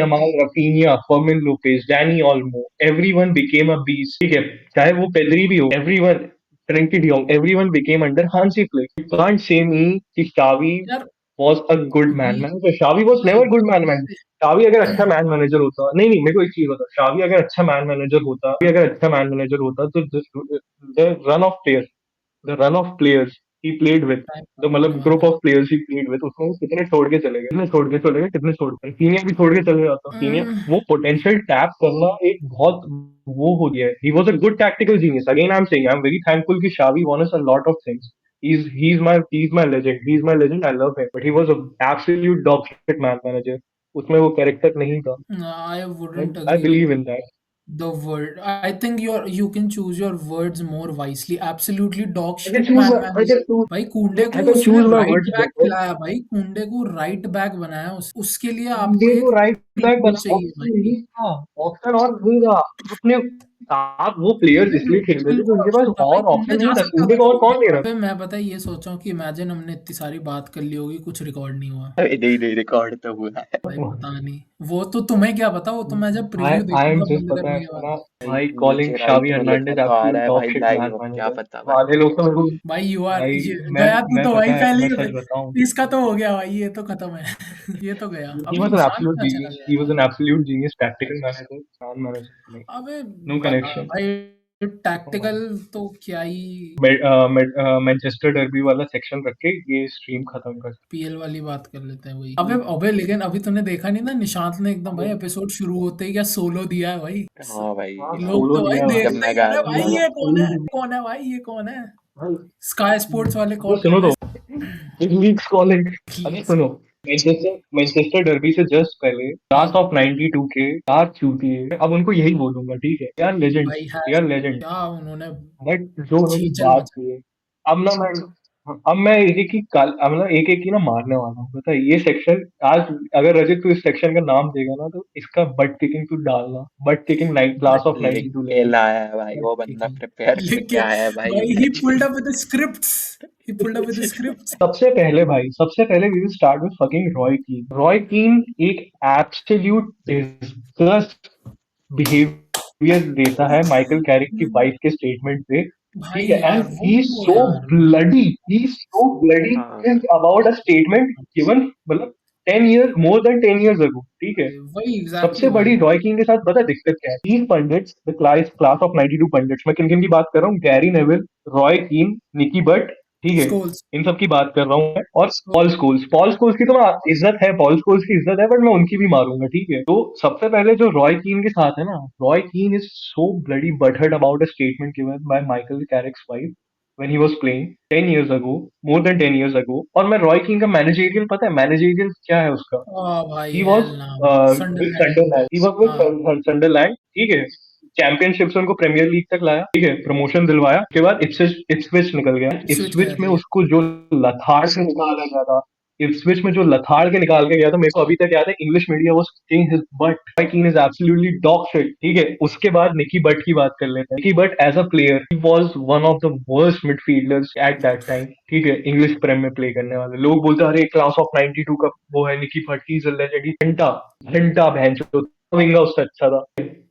S2: Yamal, Raphinha, Fermin Lopez, Danny Olmo, everyone became a beast. ठीक है, चाहे वो पेद्री भी हो, everyone, Frenkie de Jong, everyone became under Hansi Flick. You can't say me कि Xavi
S1: यार
S2: was a good man
S1: ये
S2: manager. Xavi was
S1: भाई
S2: never good man manager. Xavi अगर अच्छा मैन मैनेजर होता, नहीं मेरे को एक चीज बता, Xavi अगर अच्छा मैन मैनेजर होता तो the run of players the run of players he played with,
S1: time
S2: the
S1: होने
S2: मतलब
S1: वाला
S2: group
S1: है।
S2: of players he played with, उसमें वो कितने छोड़ के चले गए, कितने छोड़ गए. सीनियर भी छोड़ के चले जाता. सीनियर
S1: अम्म,
S2: वो पोटेंशियल टैप करना एक बहुत वो हो गया है. He was a good tactical genius. Again, I'm very thankful कि Xavi won us a lot of things. He's my legend. He's my legend. I love him. But he was a absolute dog shit man manager. उसमें वो character नहीं था.
S1: I wouldn't
S2: I
S1: agree with
S2: believe in that.
S1: the word। I think you can choose your words more wisely। Absolutely dog
S2: I can
S1: shit
S2: choose
S1: man
S2: my I
S1: manager।
S2: can choose
S1: भाई कुंडे
S2: I
S1: को
S2: can
S1: उसने
S2: choose my
S1: right
S2: words
S1: back
S2: better.
S1: खिलाया भाई, कुंडे को right back बनाया। उसके लिए आपको
S2: ये
S1: एक
S2: वो राइट बैक
S1: वो
S2: बना,
S1: चाहिए
S2: ऑप्शन
S1: भाई।
S2: नहीं था. ऑप्शन और नहीं था. आपने आप वो प्लेयर्स
S1: कुंडे
S2: इसलिए खेलते थे कि
S1: बिल्कुल
S2: उनके पास
S1: ऑप्शन था भाई,
S2: और
S1: कुंडे
S2: ऑप्शन नहीं
S1: जा
S2: था.
S1: सकता
S2: कूड़े
S1: था
S2: को और
S1: खेलने।
S2: कौन दे रहा था?
S1: अबे मैं पता है ये सोच रहा हूँ कि इमेजिन हमने इतनी सारी बात कर ली होगी, कुछ रिकॉर्ड नहीं हुआ।
S4: अरे नहीं नहीं, रिकॉर्ड तो हुआ है।
S1: भाई पता नहीं, वो तो तुम्हें क्या पता, वो तो मैं जब
S2: आई
S1: प्रीव्यू
S2: आई एम
S1: देखूंगा
S2: जस्ट
S1: बंद
S2: पता
S1: करने
S2: है
S1: के बाद।
S2: ना
S4: भाई
S2: भाई, कॉलिंग
S4: नीचे
S2: शावी
S4: राइट में लिखा
S2: हर्नांडेज
S4: तो आ रहा
S2: एब्सोल्यूट
S4: है
S2: डॉग
S4: भाई
S2: शिट मैन
S4: लाइव, अब क्या
S2: मैनेजर.
S4: पता भाई।
S2: वाले लोग तो मेरे को
S1: भाई यू आर
S2: भाई
S1: गया तू
S2: मैं
S1: तो भाई
S2: पता है,
S1: पहले
S2: मैं
S1: ही
S2: सच बताऊं,
S1: इसका तो हो गया भाई, ये तो खत्म है। ये तो गया,
S2: he
S1: अब
S2: was an
S1: इंसान
S2: absolute
S1: कहाँ चला
S2: genius.
S1: गया
S2: He was
S1: यार।
S2: an absolute genius tactical manager, man manager नहीं.
S1: अबे
S2: No connection.
S1: भाई टैक्टिकल तो क्या ही।
S2: मैनचेस्टर डर्बी वाला सेक्शन रख के ये स्ट्रीम खत्म कर.
S1: पीएल वाली बात कर लेते हैं वही। अबे अबे लेकिन अभी तूने देखा नहीं ना, निशांत ने एकदम भाई एपिसोड शुरू होते ही क्या सोलो दिया है भाई।
S4: हाँ भाई,
S2: हाँ
S1: लोग
S2: सोलो
S1: तो भाई
S2: दिया भाई.
S4: जब
S1: देखते
S4: मैं
S1: ही
S4: गायब
S1: अरे
S4: हो
S1: भाई
S4: गया
S1: ये
S4: था।
S1: कौन है भाई, ये कौन है।
S2: भाई
S1: स्काई स्पोर्ट्स वाले
S2: तो
S1: कॉल कर
S2: सुनो
S1: रहे
S2: तो बिग लीग्स कॉलिंग. अरे
S1: हैं।
S2: सुनो, मैनचेस्टर डर्बी से जस्ट पहले क्लास ऑफ 92 के 4 चूतिए, अब उनको यही बोलूंगा, ठीक है यार, लेजेंड्स,
S1: भाई है
S2: यार लेजेंड.
S1: क्या उन्होंने
S2: बट जो उन्होंने
S1: छीचन
S2: बात
S1: मचा।
S2: की है, अब ना मैं अब मैं एक एक की ना मारने वाला हूँ. पता है ये सेक्शन आज, अगर रजत तू इस सेक्शन का नाम देगा ना तो इसका बट किकिंग तू डालना. बट किकिंग क्लास ऑफ
S4: लिख
S2: 92
S4: के
S2: लेवल.
S4: लाया है भाई,
S1: बट
S4: वो बंदा
S1: किकिंग
S4: प्रिपेयर
S1: लिख
S4: करके
S1: के
S4: आया है भाई।
S1: भाई he pulled up with the scripts. He pulled up with the scripts.
S2: सबसे पहले we will start with fucking Roy Keane. Roy Keane एक एब्सोल्यूट डिस्गस्ट बिहेवियर देता है माइकल कैरिक की वाइफ के स्टेटमेंट पे।
S1: भाई
S2: ठीक है,
S1: यार
S2: एंड
S1: वो तो यार
S2: ही सो ब्लडी
S4: हाँ
S2: अबाउट अ स्टेटमेंट गिवन, मतलब 10 years, more than 10 years ago। ठीक है,
S1: वही एग्जैक्टली
S2: सबसे
S1: भाई।
S2: बड़ी रॉय किंग के साथ पता है दिक्कत क्या है? तीन pandits, the class of 92 pandits, मैं किन किन की बात कर रहा हूँ? गैरी नेविल, रॉय कीन, निकी बट, ठीक है,
S1: स्कोल्स।
S2: इन सब की बात कर रहा हूँ मैं। और पॉल स्कोल्स की तो मैं इज्जत है, पॉल स्कोल्स की इज्जत है, बट मैं उनकी भी मारूंगा। ठीक है, तो सबसे पहले जो रॉय कीन के साथ है ना, Roy Keane is so bloody butthurt about a statement given by Michael Carrick's wife when he was playing 10 years ago, more than 10 years ago। और मैं रॉय कीन का मैनेजेरियल, पता है मैनेजेरियल क्या है उसका?
S1: भाई
S2: He was
S1: हेल ना।
S2: with
S1: Sunderland.
S2: Sunderland. He was with
S1: हाँ
S2: Sunderland, ठीक है। चैंपियनशिप से उनको प्रीमियर लीग तक लाया, ठीक है, प्रमोशन दिलवाया। उसके बाद इप्सविच निकल गया।
S1: स्विच
S2: इप्सविच
S1: गया
S2: में
S1: था ये।
S2: उसको जो लथाड़ से निकाला गया था, इप्सविच में जो लथाड़ के निकाल के गया था, मेरे को अभी तक याद है। English media was king his but, Roy Keane is absolutely dog shit. ठीक है, उसके बाद निकी बट की बात कर लेते हैं। Nicky Butt as a player he was one of the worst midfielders at that time. ठीक है, इंग्लिश प्रीमियर में प्ले करने वाले लोग बोलते हैं अरे क्लास ऑफ 92 का वो है Nicky Butt, he is a legend. घंटा घंटा भैंचो विंगा उससे अच्छा था।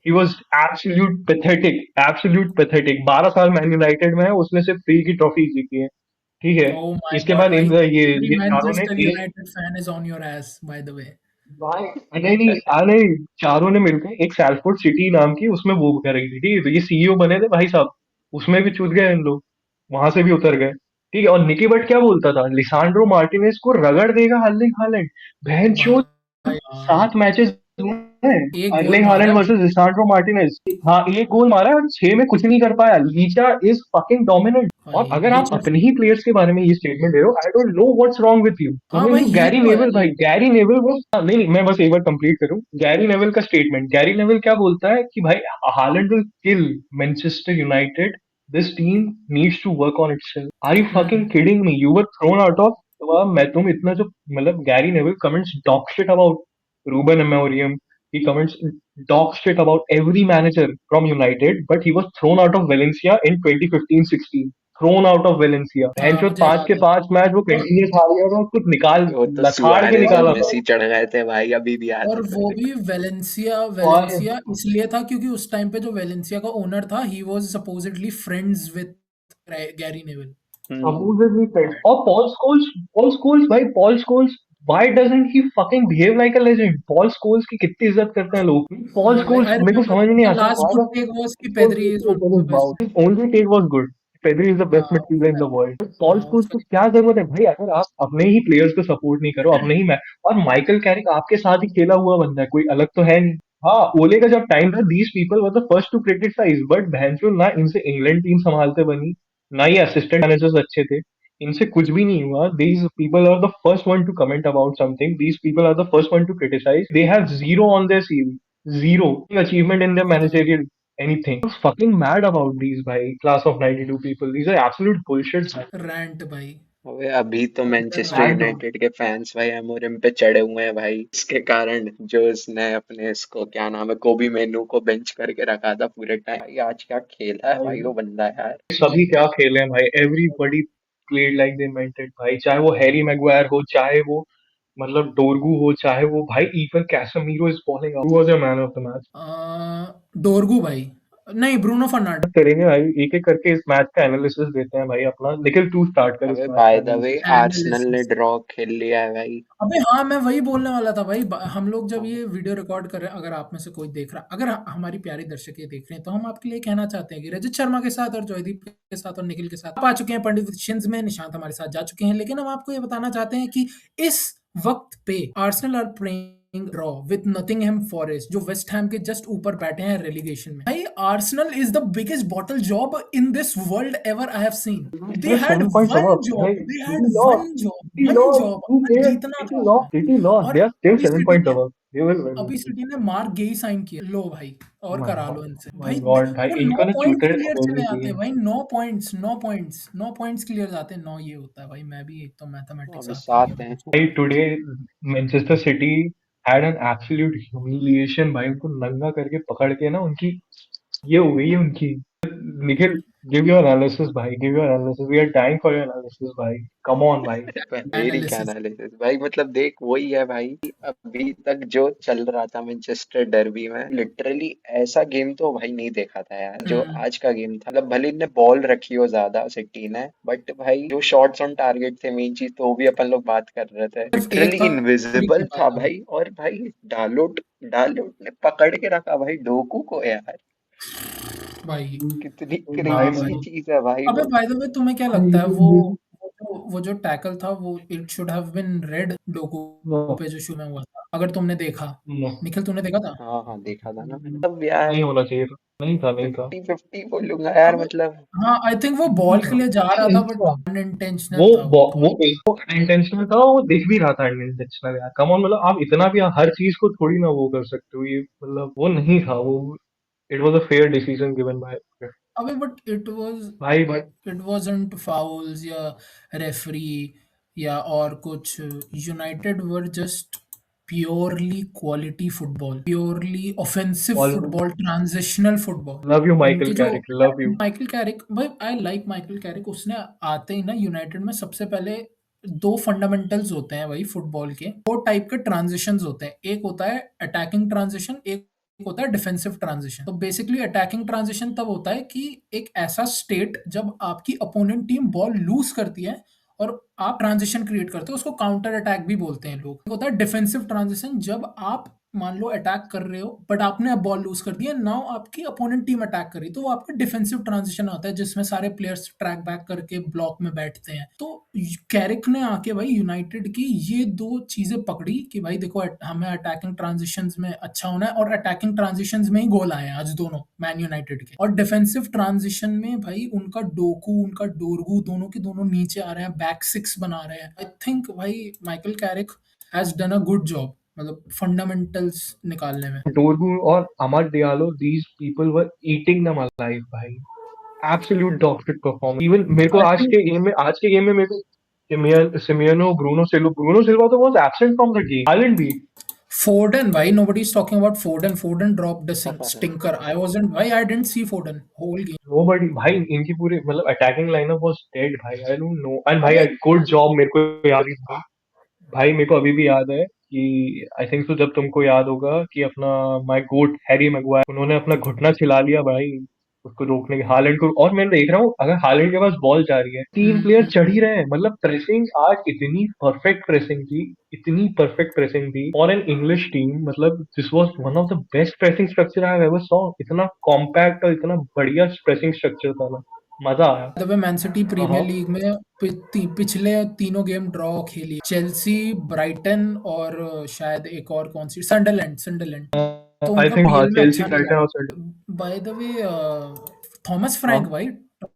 S2: He was absolute pathetic, absolute pathetic. 12 साल मैन यूनाइटेड में है, उसने सिर्फ 3 की ट्रॉफी जीती है। ठीक है,
S1: ओह माय
S2: इसके
S1: गॉड
S2: बाद
S1: भाई,
S2: इन
S1: एवरी
S2: ये चारों ने
S1: मैनचेस्टर
S2: एक,
S1: United fan is on your S by the way.
S2: भाई नहीं नहीं नहीं, चारों ने मिलकर एक सैलफोर्ड सिटी नाम की उसमें वो करेगी थी। ठीक है, तो ये सीईओ बने थे भाई साहब, उसमें भी चूत गए इन लोग, वहां से भी उतर गए। ठीक है, और निकी बट क्या बोलता था? लिसांड्रो मार्टिनेज को रगड़ देगा अर्लिंग हालैंड। बहनचोद
S1: भाई
S2: 7 मैचेस हुए हैं,
S1: एक गोल
S2: अर्लिंग
S1: मारा
S2: हालैंड
S1: है।
S2: Versus Lisandro Martinez. हाँ, एक गोल मारा है और 6 में कुछ नहीं कर पाया। Licha is fucking dominant. और
S1: भाई
S2: अगर आप
S1: लीचर।
S2: अपने ही प्लेयर्स के बारे में ये स्टेटमेंट दे रहे हो, I don't know what's wrong with you.
S1: हाँ
S2: कमिंग
S1: भाई
S2: टू
S1: यही
S2: गैरी
S1: तो है।
S2: नेवल, भाई गैरी नेवल वो, नहीं नहीं, मैं बस एक बार कंप्लीट करूं। गैरी नेवल का स्टेटमेंट, गैरी नेवल क्या बोलता है कि भाई Haaland will kill Manchester United, this team needs to work on itself. Are you fucking
S1: hmm.
S2: Kidding me? You were thrown out of, मैं तुम इतना जो, मतलब Gary Neville comments dog shit about Ruben Amorim, he comments dog shit about every manager from United, but he was thrown out of Valencia in 2015-16। Thrown out of Valencia।
S1: हाँ
S2: भैंचोद
S1: मुझे
S2: 5
S1: याद
S2: के
S1: है।
S2: 5 मैच वो
S1: और
S2: कंटिन्यूस हार गया था, कुछ निकाल,
S4: वो तो
S2: लथाड़ के
S4: सुआरेज और
S2: निकाला था।
S4: मेसी चढ़ गए थे भाई, अभी भी याद
S1: और
S4: है
S1: वो
S4: मेरे
S1: भी वेलेंसिया
S2: और
S1: वेलेंसिया इसलिए था क्योंकि उस टाइम पे जो वेलेंसिया का ओनर था he was supposedly friends with Gary Neville.
S4: को।
S2: supposedly friends। और पॉल स्कोल्स भाई, Paul Scholes, why doesn't he fucking behave like a legend? पॉल स्कोल्स की कितनी इज्जत करते हैं लोग। पॉल
S1: अरे भाई
S2: स्कोल्स
S1: आई
S2: मेरे को
S1: रिमेंबर
S2: समझ नहीं
S1: द
S2: आता
S1: last
S2: why
S1: good
S2: the
S1: take was कि
S2: Paul
S1: Pedri
S2: needs
S1: is
S2: to
S1: one
S2: open
S1: of
S2: his
S1: the best.
S2: mouth। His only take was good। Pedri is the best
S1: हाँ
S2: midfielder in the world। Paul
S1: हाँ
S2: Scholes को क्या जरूरत है भाई? अगर आप अपने ही प्लेयर्स को सपोर्ट नहीं करो, अपने ही मैच, और माइकल कैरिक आपके साथ ही खेला हुआ बंदा है, कोई अलग तो है नहीं। हाँ, ओले का जब टाइम था, these people were the first to criticise, but भैंसो ना इनसे इंग्लैंड टीम संभालते बनी, ना ही असिस्टेंट मैनेजर्स अच्छे थे, इनसे कुछ भी नहीं हुआ। These people are the first one to comment about something, these people are the first one to criticise. They have zero on their CV, zero achievement in their
S1: ये तो है।
S2: Managerial anything। I was fucking mad about these, भाई, class of 92 people। These are absolute bullshit।
S1: Rant भाई।
S4: अबे अभी तो Manchester
S2: And
S4: United के fans भाई एमोरिम पे चढ़े हुए हैं भाई, इसके कारण जो इसने अपने इसको क्या नाम है कोबी मेनू को बेंच करके रखा था पूरे टाइम। भाई आज क्या खेला है भाई वो बंदा यार।
S2: सभी क्या खेले हैं भाई, everybody played like they meant it भाई। चाहे वो हैरी मैगवायर हो, चाहे वो मतलब डोरगू हो, चाहे वो भाई even Casemiro is bowling out. Who was the man of the match?
S1: डोरगू भाई, नहीं ब्रूनो फर्नांडिस।
S2: करेंगे भाई, एक एक करके इस मैच का एनालिसिस देते हैं भाई अपना। निखिल तू स्टार्ट कर इस
S4: अबे
S2: मैच का
S4: by the way
S2: analysis.
S4: Arsenal ने
S1: एनालिसिस।
S4: ड्रॉ खेल लिया है भाई।
S1: अबे हाँ मैं वही बोलने वाला था भाई। हम लोग जब ये वीडियो रिकॉर्ड कर रहे हैं, अगर आप में से कोई देख रहा, अगर हमारी प्यारी दर्शक ये देख रहे हैं, तो हम आपके लिए कहना चाहते हैं कि रजत शर्मा के साथ और जॉयदीप के साथ और निखिल के साथ आप आ चुके हैं पंडित में, निशांत हमारे साथ जा चुके हैं, लेकिन हम आपको ये बताना चाहते हैं कि इस वक्त पे Arsenal are playing draw with Nottingham Forest, जो वेस्ट हैम के जस्ट ऊपर बैठे हैं रेलीगेशन में। भाई Arsenal is the biggest bottle job in this world ever I have seen. They
S2: They're
S1: had
S2: 7 points
S1: one
S2: above
S1: job,
S2: भाई।
S1: They had
S2: City lost,
S1: one job,
S2: City
S1: one
S2: lost,
S1: job,
S2: who
S1: हमें
S2: cares?
S1: जीतना
S2: City
S1: था।
S2: lost, City lost,
S1: और
S2: they are still
S1: अभी
S2: 7
S1: city
S2: points
S1: ने
S2: above। They will win।
S1: अभी city ने mark गेही sign किया। लो भाई और
S2: माय
S1: करा लो
S2: गॉड,
S1: इनसे
S2: माय
S1: भाई।
S2: गॉड भाई,
S1: वो
S2: इनको
S1: 9
S2: ना
S1: पॉइंट्स
S2: चूतिया
S1: क्लियर
S2: छोड़नी
S1: चले आते
S2: चाहिए।
S1: हैं भाई। 9 पॉइंट्स क्लियर जाते हैं। 9 ये होता है भाई। मैं भी एक तो मैथमेटिक्स
S4: अभी
S1: आती नहीं है
S4: 7 हैं।
S1: मुझे।
S2: भाई today Manchester city had an absolute humiliation भाई। उनको नंगा करके पकड़ के ना उनकी ये हो गई है उनकी, निखिल, give your analysis भाई, give your analysis. We are dying for your analysis भाई. Come on भाई.
S4: मेरी क्या
S1: एनालिसिस।
S4: एनालिसिस भाई, मतलब देख वही है भाई। अभी तक जो चल रहा था मैनचेस्टर डर्बी में, लिटरली ऐसा गेम तो भाई नहीं देखा था यार जो
S1: हम्म।
S4: आज का गेम था। मतलब भले ने बॉल रखी हो ज्यादा सिटी ने, बट भाई जो शॉट्स ऑन टारगेट थे मेन चीज, तो वो भी अपन लोग बात कर रहे थे,
S1: सिर्फ एक
S4: लिटरली
S1: था, नहीं कर
S4: इनविजिबल था
S1: पाया।
S4: भाई। और भाई डालोट डालोट ने पकड़ के रखा भाई डोकू को यार।
S1: भाई।
S4: कितनी
S1: हाँ
S4: क्रेजी
S1: भाई।
S4: चीज है भाई
S1: अबे
S4: वो।
S1: बाय द वे तुम्हें क्या लगता है वो जो टैकल था वो it should have been red Doku
S2: No,
S1: पे जो शुरू में हुआ था, अगर तुमने देखा।
S2: no.
S1: निखिल तूने देखा था?
S4: हाँ हाँ देखा था ना मैंने। तब यार
S2: नहीं होना चाहिए था. नहीं था, नहीं था.
S4: 50-50 बोलूंगा यार,
S1: अबे
S4: मतलब।
S1: हाँ, आई थिंक वो
S2: नहीं
S1: बॉल के
S2: था.
S1: लिए जा रहा था बट
S2: नहीं था. वो
S1: अनइंटेंशनल था वो
S2: वो
S1: थोड़ा।
S2: एक तो इंटेंशनल था, वो दिख भी रहा था इंटेंशनल यार. कम ऑन, मतलब आप इतना भी हर चीज को थोड़ी ना वो कर सकते हो, ये मतलब वो नहीं था वो. It was a fair decision given by
S1: अबे बट
S2: भाई. बट
S1: इट वाजंट फाउल्स या रेफरी या और कुछ। United were just purely quality football, purely offensive
S2: all
S1: football, transitional football.
S2: Love you Michael
S1: उनके जो
S2: Carrick, love you.
S1: Michael Carrick भाई, I like Michael Carrick. उसने आते ही ना यूनाइटेड में सबसे पहले दो फंडामेंटल्स होते हैं भाई फुटबॉल के, दो टाइप के ट्रांजिशंस होते हैं। एक होता है अटैकिंग ट्रांजिशन, एक होता है डिफेंसिव ट्रांजिशन। तो बेसिकली अटैकिंग ट्रांजिशन तब होता है कि एक ऐसा स्टेट जब आपकी अपोनेंट टीम बॉल लूज करती है और आप ट्रांजिशन क्रिएट करते हो, उसको काउंटर अटैक भी बोलते हैं लोग। एक होता है डिफेंसिव ट्रांजिशन, जब आप मान लो अटैक कर रहे हो बट आपने अब बॉल लूज कर दिया, नाउ आपकी अपोनेंट टीम अटैक कर रही है, तो वो आपका डिफेंसिव ट्रांजिशन आता है जिसमें सारे प्लेयर्स ट्रैक बैक करके ब्लॉक में बैठते हैं। तो कैरिक ने आके भाई यूनाइटेड की ये दो चीजें पकड़ी कि भाई देखो हमें अटैकिंग ट्रांजिशंस में अच्छा होना है, और अटैकिंग ट्रांजिशंस में ही गोल आए हैं आज दोनों मैन यूनाइटेड के। और डिफेंसिव ट्रांजिशन में भाई उनका डोकू उनका डोरगू दोनों के दोनों नीचे आ रहे हैं, बैक सिक्स बना रहे हैं। आई थिंक भाई Michael Carrick has done a good job, मतलब फंडामेंटल्स निकालने में।
S2: डोरगू और Amad Diallo, these people were eating them alive भाई. Absolute dog shit performance. Even मेरे को
S1: आई थिंक
S2: आज के गेम में मेरे को सिमियनो, ब्रूनो सिल्वा तो was absent from the game. Holland भी.
S1: Foden, why nobody is talking about Foden? Foden dropped a stinker. I wasn't. Why I didn't see Foden whole game.
S2: Nobody भाई, इनकी पूरी मतलब अटैकिंग लाइनअप वाज डेड भाई. I don't know. And भाई
S1: अबे
S2: good job. मेरे को याद ही था भाई, मेरे को अभी भी याद है कि आई थिंक सो, जब तुमको याद होगा कि अपना माय गोट हैरी मैगवायर, उन्होंने अपना घुटना छिला लिया भाई उसको रोकने के, हालैंड को. और मैं देख रहा हूँ अगर हालैंड के पास बॉल जा रही है, तीन प्लेयर
S1: हम्म,
S2: चढ़ ही रहे हैं. मतलब प्रेसिंग आज इतनी परफेक्ट प्रेसिंग थी, इतनी परफेक्ट प्रेसिंग थी फॉर एन इंग्लिश टीम. मतलब this was one of the best pressing structure I have ever saw. इतना कॉम्पैक्ट और इतना बढ़िया प्रेसिंग स्ट्रक्चर था ना, मजा आया.
S1: The way Man City Premier
S2: हाँ.
S1: लीग में पिछले तीनों गेम ड्रॉ खेली, चेल्सी, ब्राइटन और शायद एक और कौन सी, सनडरलैंड सनडरलैंड। तो
S2: आई
S1: उनका
S2: थिंक हाँ,
S1: पीएल में
S2: चेल्सी,
S1: अच्छा नहीं
S2: ब्राइटन और
S1: रहा। By the way Thomas Frank
S2: हाँ.
S1: भाई,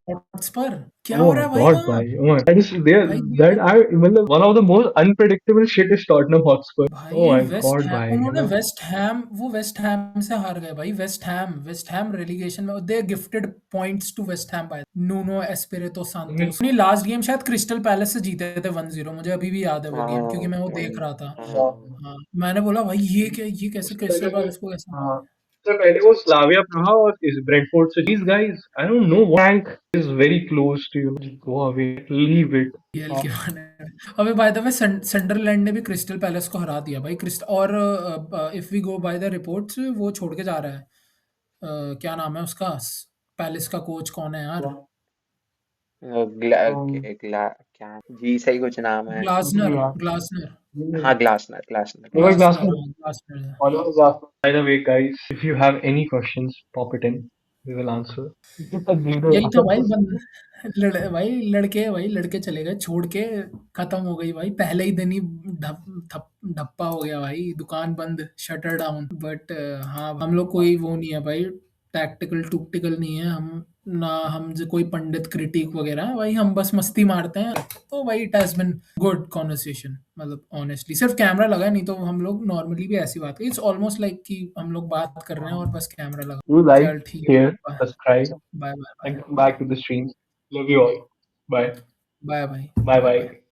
S1: हॉटस्पर क्या
S2: Oh
S1: हो
S2: my
S1: रहा है भाई
S2: God,
S1: वहाँ?
S2: भाई. Oh my. That is there.
S1: भाई
S2: That I मतलब one of the most unpredictable shit is Tottenham Hotspur. Oh
S1: भाई
S2: my
S1: वेस्ट
S2: God,
S1: हैम,
S2: भाई.
S1: उन्होंने
S2: मतलब
S1: वेस्ट हैम से हार गए भाई। वेस्ट हैम रेलीगेशन में, they gifted points to West Ham by Nuno Espirito
S2: लेकिन
S1: सांतोस। नहीं, लास्ट गेम शायद क्रिस्टल पैलेस से जीते थे 1-0, मुझे अभी भी याद है वो
S4: हाँ
S1: गेम क्योंकि मैं वो
S4: वही।
S1: देख रहा था।
S4: हाँ
S1: हाँ, मैंने बोला भाई ये कैसे
S2: उससे
S1: क्रिस्टल
S2: पहले वो
S1: पैलेस को कैसे।
S2: हाँ, उससे पहले वो स्लाविया प्राहा और इस ब्रेंटफोर्ड से. These guys, I don't know. Frank is very close to go away. Leave it.
S1: PL
S2: हाँ.
S1: के बारे में। अबे बाय द वे सनडरलैंड ने भी क्रिस्टल पैलेस को हरा दिया भाई। क्रिस्ट और if we go by the reports वो छोड़ के जा रहा है। क्या नाम है उसका? पैलेस का कोच कौन है यार?
S4: क्या जी, सही कुछ नाम है।
S1: ग्लासनर, ग्लासनर,
S4: हाँ Glasner, Glasner,
S2: Oliver
S4: Glasner.
S1: Glasner,
S2: Glasner.
S1: हाँ, ग्लासनर है।
S2: Oliver Glasner. By the way, guys, if you have any questions, pop it in. We will answer.
S1: यही तो भाई भाई लड़के चले गए छोड़ के, खत्म हो गई भाई पहले ही दिन ही। ढप्पा हो गया भाई, दुकान बंद, शटर डाउन। बट हाँ, हम लोग कोई वो नहीं है भाई, टैक्टिकल टुक्टिकल नहीं है हम ना, हम जो कोई पंडित क्रिटिक वगैरह है भाई, हम बस मस्ती मारते हैं। तो भाई it has been good conversation, मतलब ऑनेस्टली सिर्फ कैमरा लगा है, नहीं तो हम लोग नॉर्मली भी ऐसी बात, इट्स ऑलमोस्ट लाइक कि हम लोग बात कर रहे हैं और बस कैमरा लगा।
S2: Do like,
S1: चल ठीक
S2: share,
S1: है,
S2: subscribe,
S1: bye bye bye
S2: and come back to the streams. Love you all. Bye.
S1: Bye bye
S2: Bye
S1: bye
S2: bye.
S1: Bye.